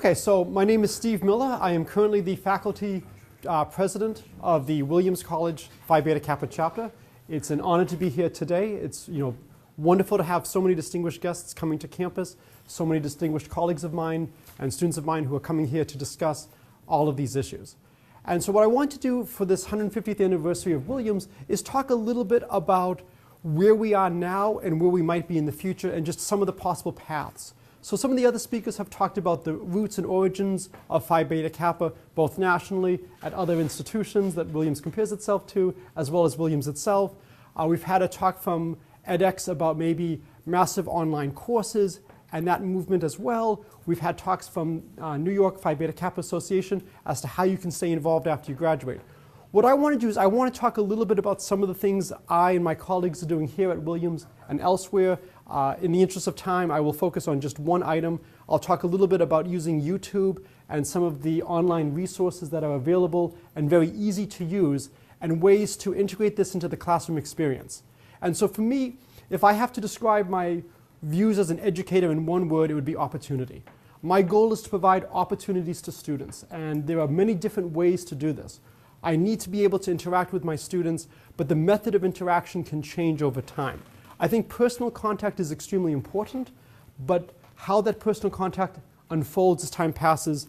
Okay, so my name is Steve Miller. I am currently the faculty president of the Williams College Phi Beta Kappa chapter. It's an honor to be here today. It's wonderful to have so many distinguished guests coming to campus, so many distinguished colleagues of mine and students of mine who are coming here to discuss all of these issues. And so what I want to do for this 150th anniversary of Williams is talk a little bit about where we are now and where we might be in the future and just some of the possible paths. So some of the other speakers have talked about the roots and origins of Phi Beta Kappa, both nationally at other institutions that Williams compares itself to, as well as Williams itself. We've had a talk from edX about maybe massive online courses and that movement as well. We've had talks from New York Phi Beta Kappa Association as to how you can stay involved after you graduate. What I want to do is I want to talk a little bit about some of the things I and my colleagues are doing here at Williams and elsewhere. In the interest of time, I will focus on just one item. I'll talk a little bit about using YouTube and some of the online resources that are available and very easy to use and ways to integrate this into the classroom experience. And so for me, if I have to describe my views as an educator in one word, it would be opportunity. My goal is to provide opportunities to students, and there are many different ways to do this. I need to be able to interact with my students, but the method of interaction can change over time. I think personal contact is extremely important, but how that personal contact unfolds as time passes,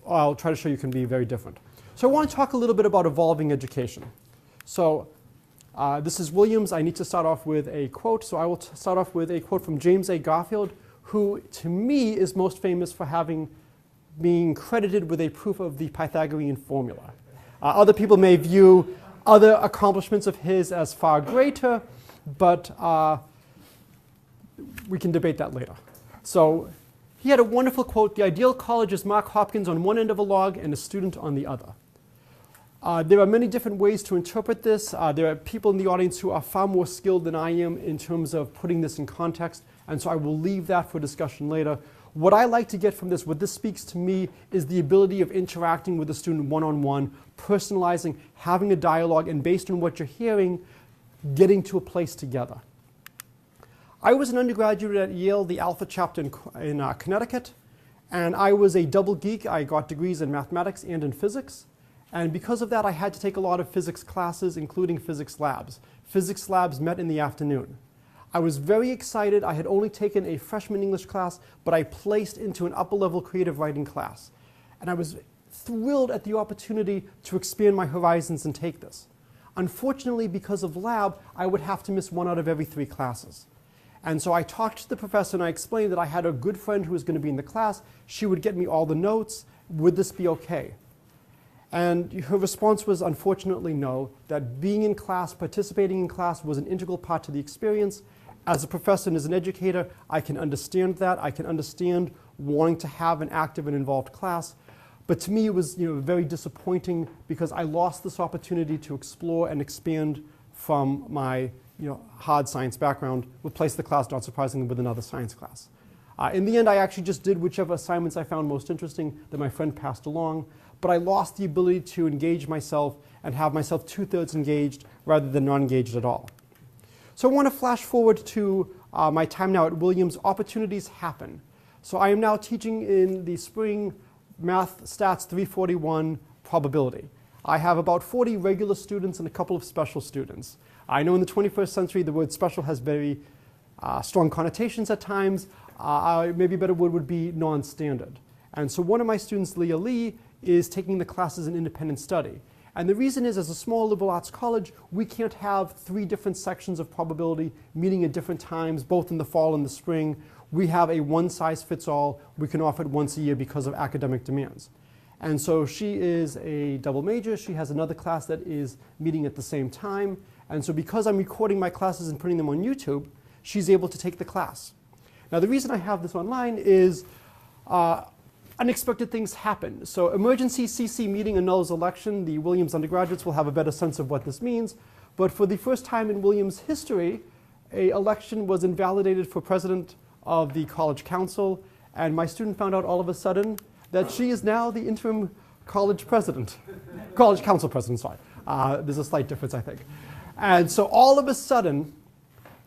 I'll try to show you, can be very different. So I want to talk a little bit about evolving education. So this is Williams. I need to start off with a quote. So I will start off with a quote from James A. Garfield, who to me is most famous for being credited with a proof of the Pythagorean formula. Other people may view other accomplishments of his as far greater, but we can debate that later. So he had a wonderful quote: "The ideal college is Mark Hopkins on one end of a log and a student on the other." There are many different ways to interpret this. There are people in the audience who are far more skilled than I am in terms of putting this in context, and so I will leave that for discussion later. What I like to get from this, what this speaks to me, is the ability of interacting with the student one-on-one, personalizing, having a dialogue, and based on what you're hearing, getting to a place together. I was an undergraduate at Yale, the Alpha chapter in Connecticut, and I was a double geek. I got degrees in mathematics and in physics, and because of that I had to take a lot of physics classes, including physics labs. Physics labs met in the afternoon. I was very excited. I had only taken a freshman English class, but I placed into an upper-level creative writing class, and I was thrilled at the opportunity to expand my horizons and take this. Unfortunately, because of lab, I would have to miss 1 out of every 3 classes. And so I talked to the professor and I explained that I had a good friend who was going to be in the class. She would get me all the notes. Would this be okay? And her response was, unfortunately, no, that being in class, participating in class was an integral part to the experience. As a professor and as an educator, I can understand that. I can understand wanting to have an active and involved class. But to me, it was very disappointing because I lost this opportunity to explore and expand from my hard science background, replace the class, not surprisingly, with another science class. In the end, I actually just did whichever assignments I found most interesting that my friend passed along, but I lost the ability to engage myself and have myself 2/3 engaged rather than non-engaged at all. So I want to flash forward to my time now at Williams. Opportunities happen. So I am now teaching in the spring Math Stats 341 probability. I have about 40 regular students and a couple of special students. I know in the 21st century the word special has very strong connotations at times. Maybe a better word would be non-standard. And so one of my students, Lea Lee, is taking the classes in independent study. And the reason is, as a small liberal arts college, we can't have 3 different sections of probability meeting at different times, both in the fall and the spring. We have a one-size-fits-all. We can offer it once a year because of academic demands. And so she is a double major. She has another class that is meeting at the same time. And so because I'm recording my classes and putting them on YouTube, she's able to take the class. Now the reason I have this online is unexpected things happen. So emergency CC meeting annuls election. The Williams undergraduates will have a better sense of what this means. But for the first time in Williams history, an election was invalidated for president of the college council, and my student found out all of a sudden that she is now the interim college president. College council president, sorry. There's a slight difference, I think. And so all of a sudden,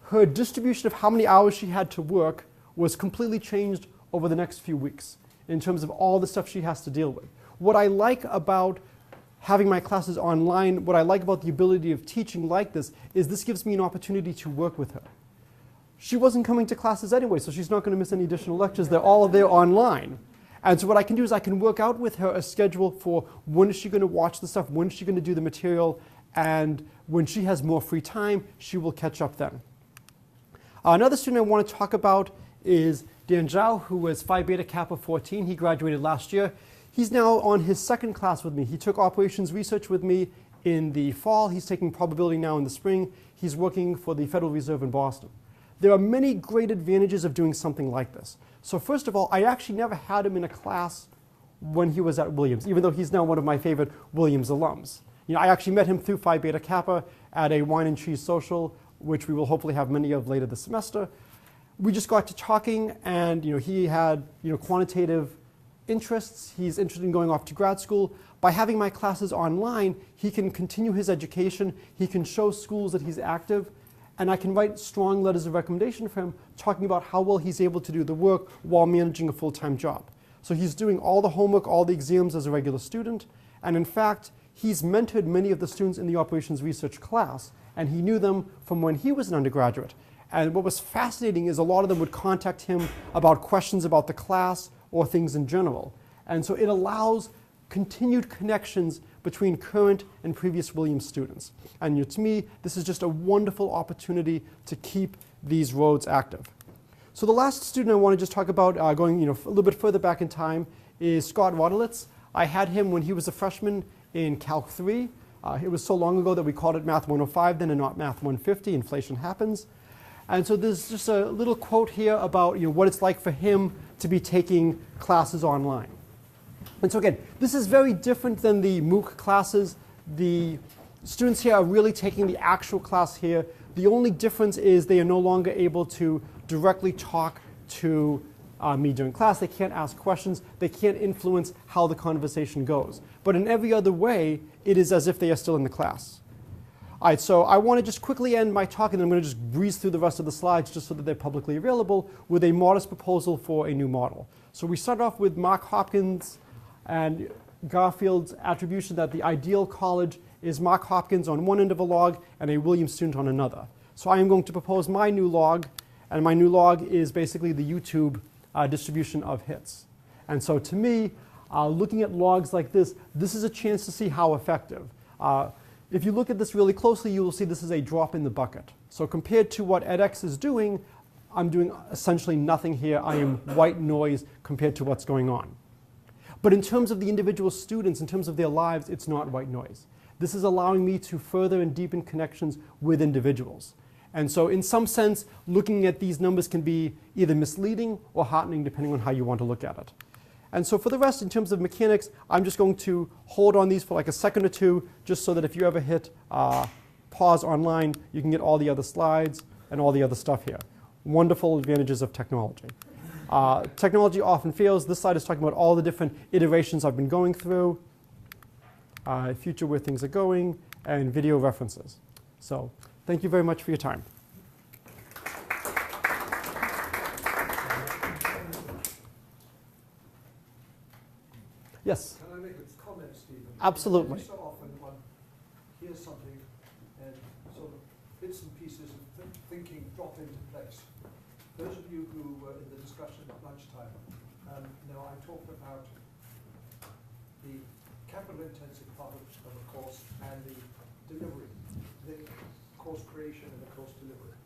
her distribution of how many hours she had to work was completely changed over the next few weeks. in terms of all the stuff she has to deal with. What I like about having my classes online, what I like about the ability of teaching like this, is this gives me an opportunity to work with her. She wasn't coming to classes anyway, so she's not going to miss any additional lectures. They're all there online. And so what I can do is I can work out with her a schedule for when is she going to watch the stuff, when is she going to do the material, and when she has more free time, she will catch up then. Another student I want to talk about is Zhao, who was Phi Beta Kappa 14. He graduated last year. He's now on his second class with me. He took operations research with me in the fall. He's taking probability now in the spring. He's working for the Federal Reserve in Boston. There are many great advantages of doing something like this. So first of all, I actually never had him in a class when he was at Williams, even though he's now one of my favorite Williams alums. You know, I actually met him through Phi Beta Kappa at a wine and cheese social, which we will hopefully have many of later this semester. We just got to talking, and he had quantitative interests. He's interested in going off to grad school. By having my classes online, he can continue his education. He can show schools that he's active, and I can write strong letters of recommendation for him, talking about how well he's able to do the work while managing a full-time job. So he's doing all the homework, all the exams as a regular student, and in fact, he's mentored many of the students in the operations research class, and he knew them from when he was an undergraduate. And what was fascinating is a lot of them would contact him about questions about the class or things in general. And so it allows continued connections between current and previous Williams students. And to me, this is just a wonderful opportunity to keep these roads active. So the last student I want to just talk about, going a little bit further back in time, is Scott Wadolitz. I had him when he was a freshman in Calc 3. It was so long ago that we called it Math 105 then and not Math 150. Inflation happens. And so there's just a little quote here about what it's like for him to be taking classes online. And so again, this is very different than the MOOC classes. The students here are really taking the actual class here. The only difference is they are no longer able to directly talk to me during class. They can't ask questions. They can't influence how the conversation goes. But in every other way, it is as if they are still in the class. All right, so I want to just quickly end my talk, and I'm going to just breeze through the rest of the slides just so that they're publicly available, with a modest proposal for a new model. So we start off with Mark Hopkins and Garfield's attribution that the ideal college is Mark Hopkins on one end of a log and a Williams student on another. So I am going to propose my new log, and my new log is basically the YouTube distribution of hits. And so to me, looking at logs like this is a chance to see how effective. If you look at this really closely, you will see this is a drop in the bucket. So compared to what edX is doing, I'm doing essentially nothing here. I am white noise compared to what's going on. But in terms of the individual students, in terms of their lives, it's not white noise. This is allowing me to further and deepen connections with individuals. And so in some sense, looking at these numbers can be either misleading or heartening, depending on how you want to look at it. And so for the rest, in terms of mechanics, I'm just going to hold on these for like a second or two, just so that if you ever hit pause online, you can get all the other slides and all the other stuff here. Wonderful advantages of technology. Technology often fails. This slide is talking about all the different iterations I've been going through, future where things are going, and video references. So thank you very much for your time. Yes? Can I make a comment, Stephen? Absolutely. So often one hears something and sort of bits and pieces of thinking drop into place. Those of you who were in the discussion at lunchtime know I talked about the capital-intensive part of a course and the delivery, the course creation and the course delivery.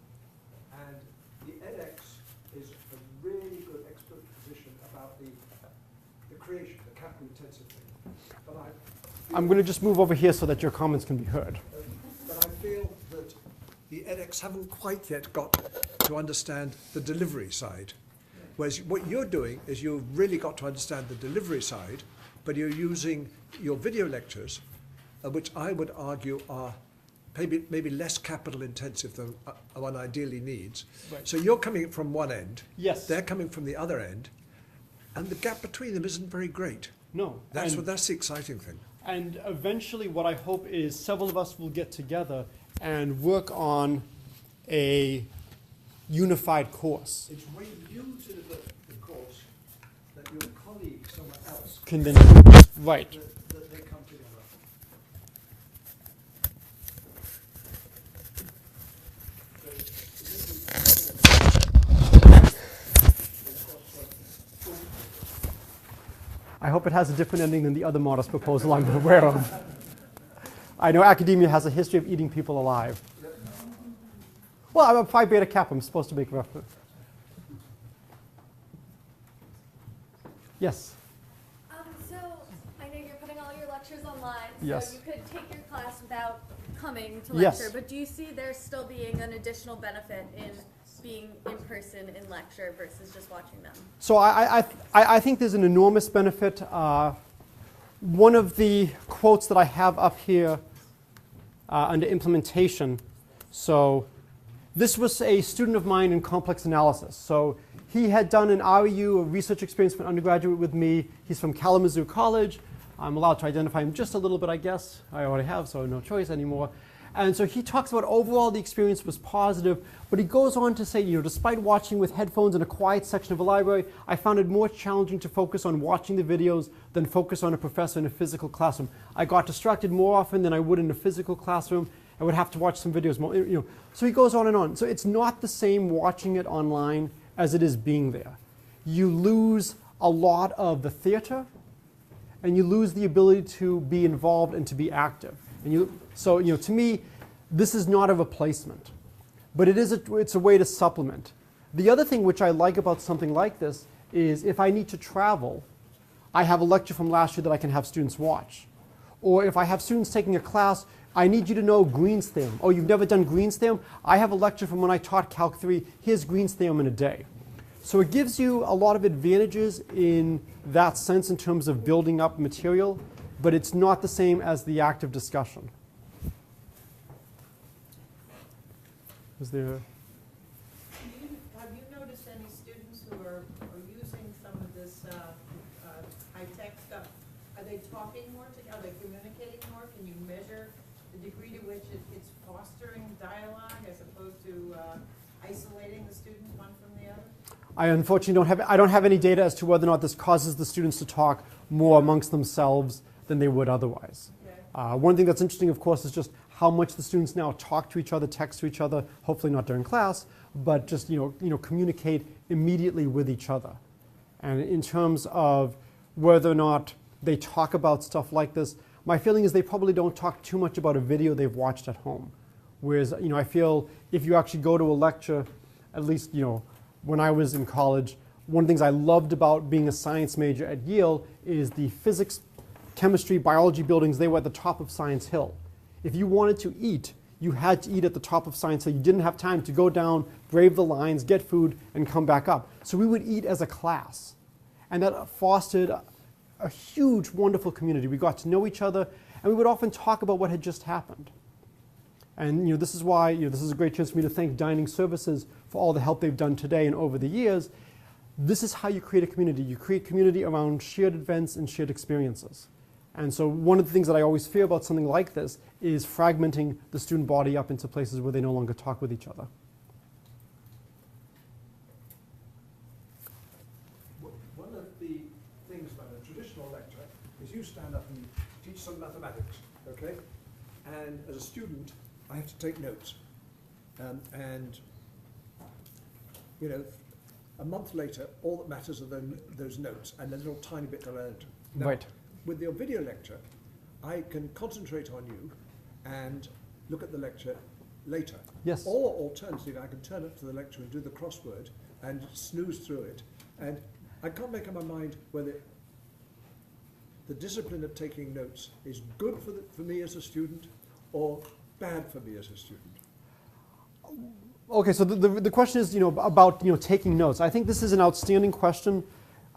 And the edX is a really good exposition about the creation, the capital-intensive thing. But I'm going to just move over here so that your comments can be heard. But I feel that the edX haven't quite yet got to understand the delivery side. Whereas what you're doing is you've really got to understand the delivery side, but you're using your video lectures, which I would argue are maybe less capital intensive than one ideally needs. Right. So you're coming from one end. Yes. They're coming from the other end. And the gap between them isn't very great. No. That's the exciting thing. And eventually what I hope is several of us will get together and work on a unified course. It's way new to the course that your colleague someone else, Can then, right. that they come together. So I hope it has a different ending than the other modest proposal I'm aware of. I know academia has a history of eating people alive. Well, I'm a Phi Beta Kappa. I'm supposed to make a reference. Yes? So I know you're putting all your lectures online, so Yes. you could take your class without coming to Yes. lecture, but do you see there still being an additional benefit in being in person in lecture versus just watching them? So I think there's an enormous benefit. One of the quotes that I have up here under implementation, so this was a student of mine in complex analysis. So he had done an REU, a research experience for an undergraduate with me. He's from Kalamazoo College. I'm allowed to identify him just a little bit, I guess. I already have, so no choice anymore. And so he talks about overall the experience was positive, but he goes on to say, you know, despite watching with headphones in a quiet section of a library, I found it more challenging to focus on watching the videos than focus on a professor in a physical classroom. I got distracted more often than I would in a physical classroom. I would have to watch some videos more, you know. So he goes on and on. So it's not the same watching it online as it is being there. You lose a lot of the theater, and you lose the ability to be involved and to be active. And so, you know, to me, this is not a replacement, but it's a way to supplement. The other thing which I like about something like this is if I need to travel, I have a lecture from last year that I can have students watch. Or if I have students taking a class, I need you to know Green's theorem. Oh, you've never done Green's theorem? I have a lecture from when I taught Calc 3. Here's Green's theorem in a day. So it gives you a lot of advantages in that sense in terms of building up material, but it's not the same as the active discussion. Is there? Have you noticed any students who are using some of this high-tech stuff? Are they talking more? Are they communicating more? Can you measure the degree to which it's fostering dialogue as opposed to isolating the students one from the other? I unfortunately don't have any data as to whether or not this causes the students to talk more amongst themselves than they would otherwise. Okay. One thing that's interesting, of course, is just how much the students now talk to each other, text to each other, hopefully not during class, but just communicate immediately with each other. And in terms of whether or not they talk about stuff like this, my feeling is they probably don't talk too much about a video they've watched at home. Whereas, I feel if you actually go to a lecture, at least, when I was in college, one of the things I loved about being a science major at Yale is the physics, chemistry, biology buildings. They were at the top of Science Hill. If you wanted to eat, you had to eat at the top of Science Hill. You didn't have time to go down, brave the lines, get food, and come back up. So we would eat as a class. And that fostered a huge, wonderful community. We got to know each other, and we would often talk about what had just happened. And this is why this is a great chance for me to thank Dining Services for all the help they've done today and over the years. This is how you create a community. You create community around shared events and shared experiences. And so one of the things that I always fear about something like this is fragmenting the student body up into places where they no longer talk with each other. One of the things about a traditional lecture is you stand up and teach some mathematics, okay? And as a student, I have to take notes. A month later, all that matters are those notes and a little tiny bit that I learned. Now, Right. with your video lecture, I can concentrate on you and look at the lecture later. Yes. Or alternatively, I can turn up to the lecture and do the crossword and snooze through it. And I can't make up my mind whether the discipline of taking notes is good for me as a student or bad for me as a student. Okay, so the question is, about taking notes. I think this is an outstanding question.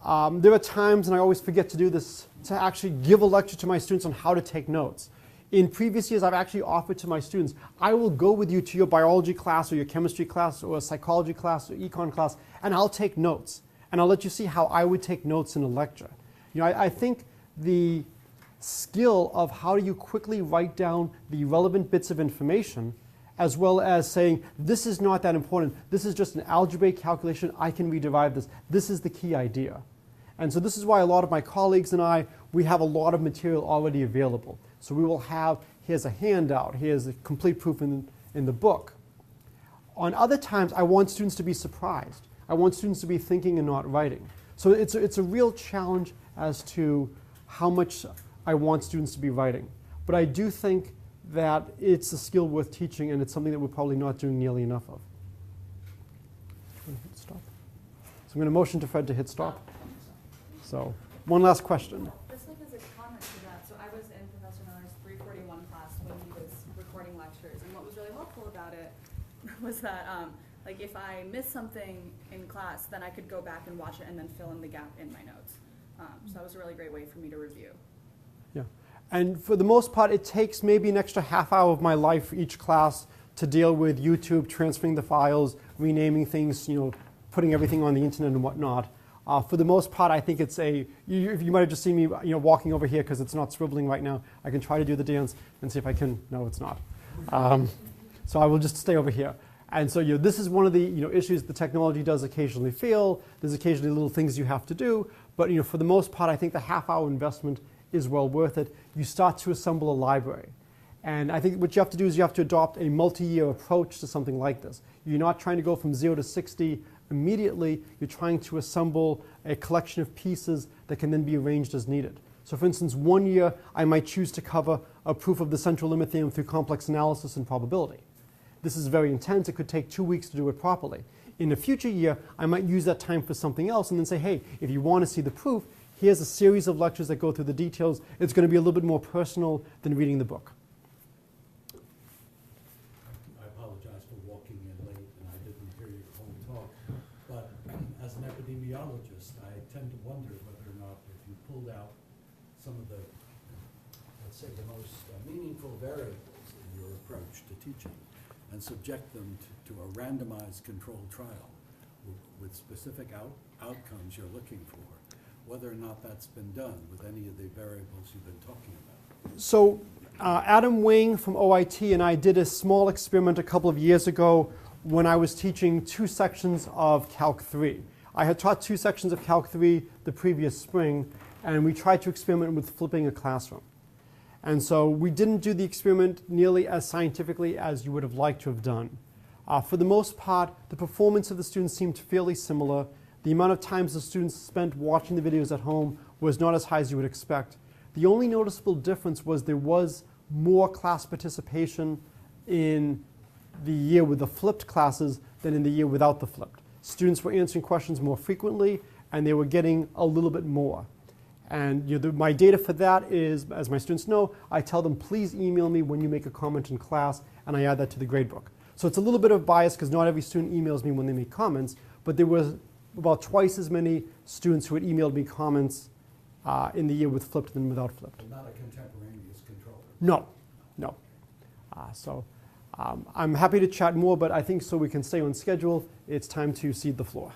There are times, and I always forget to do this, to actually give a lecture to my students on how to take notes. In previous years, I've actually offered to my students, I will go with you to your biology class or your chemistry class or a psychology class or econ class, and I'll take notes. And I'll let you see how I would take notes in a lecture. I think the skill of how do you quickly write down the relevant bits of information, as well as saying, this is not that important, this is just an algebraic calculation, I can rederive this, this is the key idea. And so this is why a lot of my colleagues and I, we have a lot of material already available. So we will have, here's a handout, here's a complete proof in the book. On other times, I want students to be surprised. I want students to be thinking and not writing. So it's a real challenge as to how much I want students to be writing. But I do think that it's a skill worth teaching, and it's something that we're probably not doing nearly enough of. Hit stop. So I'm going to motion to Fred to hit stop. So one last question. Just like as a comment to that, so I was in Professor Miller's 341 class when he was recording lectures, and what was really helpful about it was that like if I missed something in class, then I could go back and watch it and then fill in the gap in my notes. So that was a really great way for me to review. Yeah, and for the most part, it takes maybe an extra half hour of my life for each class to deal with YouTube, transferring the files, renaming things, putting everything on the internet and whatnot. For the most part, I think it's you might have just seen me walking over here because it's not scribbling right now. I can try to do the dance and see if I can. No, it's not. So I will just stay over here. And so this is one of the issues. The technology does occasionally fail. There's occasionally little things you have to do. But for the most part, I think the half-hour investment is well worth it. You start to assemble a library. And I think what you have to do is you have to adopt a multi-year approach to something like this. You're not trying to go from 0 to 60 immediately. You're trying to assemble a collection of pieces that can then be arranged as needed. So for instance, 1 year, I might choose to cover a proof of the central limit theorem through complex analysis and probability. This is very intense. It could take 2 weeks to do it properly. In a future year, I might use that time for something else and then say, hey, if you want to see the proof, here's a series of lectures that go through the details. It's going to be a little bit more personal than reading the book. I apologize for walking in late and I didn't hear your whole talk. But as an epidemiologist, I tend to wonder whether or not if you pulled out some of the, let's say, the most meaningful variables in your approach to teaching and subject them to a randomized controlled trial with specific outcomes you're looking for, whether or not that's been done with any of the variables you've been talking about. So Adam Wing from OIT and I did a small experiment a couple of years ago when I was teaching 2 sections of Calc 3. I had taught 2 sections of Calc 3 the previous spring, and we tried to experiment with flipping a classroom. And so we didn't do the experiment nearly as scientifically as you would have liked to have done. For the most part, the performance of the students seemed fairly similar. The amount of times the students spent watching the videos at home was not as high as you would expect. The only noticeable difference was there was more class participation in the year with the flipped classes than in the year without the flipped. Students were answering questions more frequently, and they were getting a little bit more. And my data for that is, as my students know, I tell them, please email me when you make a comment in class, and I add that to the gradebook. So it's a little bit of bias because not every student emails me when they make comments, but there was about twice as many students who had emailed me comments in the year with flipped than without flipped. But not a contemporaneous controller. No, no. I'm happy to chat more, but I think so we can stay on schedule, it's time to cede the floor.